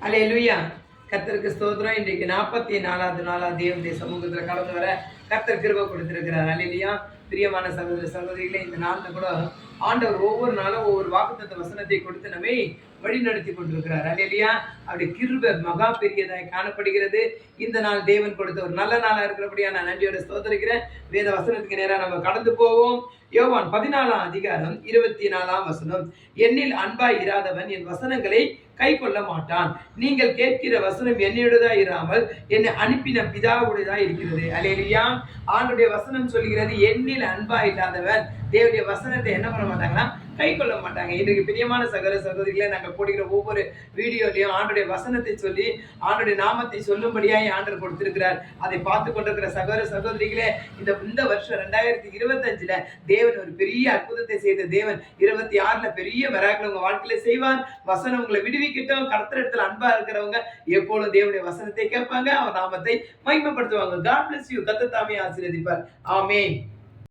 அல்லேலூயா. கர்த்தருக்கு ஸ்தோத்திரம். இன்றைக்கு 44வது நாளா தேவனுடைய சமூகத்துல கடந்து வர கர்த்தர் கிருபை கொடுத்திருக்கிறார். அல்லேலூயா. பிரியமான சகோதர சகோதரிகளே, இந்த நாள்ல கூட ஆண்டவர் ஒவ்வொரு நாளும் ஒவ்வொரு வாக்குத்தத்த வசனத்தை கொடுத்து நம்மை வழி நடத்தி கொண்டிருக்கிறார். அல்லேலூயா. அவருடைய கிருபை மகா பெரியதாய் காணப்படுகிறது. இந்த நாள் தேவன் கொடுத்த ஒரு நல்ல நாளா இருக்கிறபடியா நான் நன்றியோட ஸ்தோத்திரிக்கிறேன். வேத வசனத்துக்கு நேரா நம்ம கடந்து போவோம். யோவான் 14ஆம் அதிகாரம் 24ஆம் வசனம். என்னில் அன்பாய் இராதவன் என் வசனங்களை கை கொள்ள மாட்டான். நீங்கள் கேட்கிற வசனம் என்னுடையதா இராமல் என்னை அனுப்பின பிதாவுடையதா இருக்கிறது. அல்லேலூயா. ஆண்டுடைய வசனம் சொல்கிறது, என்னில் அன்பா இல்லாதவன் தேவனுடைய வசனத்தை என்ன பண்ண மாட்டாங்கன்னா கை கொள்ள மாட்டாங்க. இன்றைக்கு பிரியமான சகோதர சகோதரிகளை நாங்கள் போடுகிற ஒவ்வொரு வீடியோலையும் ஆண்டுடைய வசனத்தை சொல்லி ஆண்டுடைய நாமத்தை சொல்லும்படியாய் ஆண்டவர் கொடுத்திருக்கிறார். அதை பார்த்து கொண்டிருக்கிற சகோதர சகோதரிகளே, இந்த வருஷம் 2025 தேவன் ஒரு பெரிய அற்புதத்தை செய்த தேவன் 26ல பெரிய மிராக்கிள் உங்க வாழ்க்கையில செய்வார். வசனம் உங்களை விடுவிக்கட்டும். கர்த்தர் இடத்துல அன்பா இருக்கிறவங்க எப்பொழுதும் தேவனுடைய வசனத்தை கேட்பாங்க, அவர் நாமத்தை மகிமைப்படுத்துவாங்க. God bless you. கர்த்தர் தாமே ஆசீர்வதிப்பார். ஆமென்.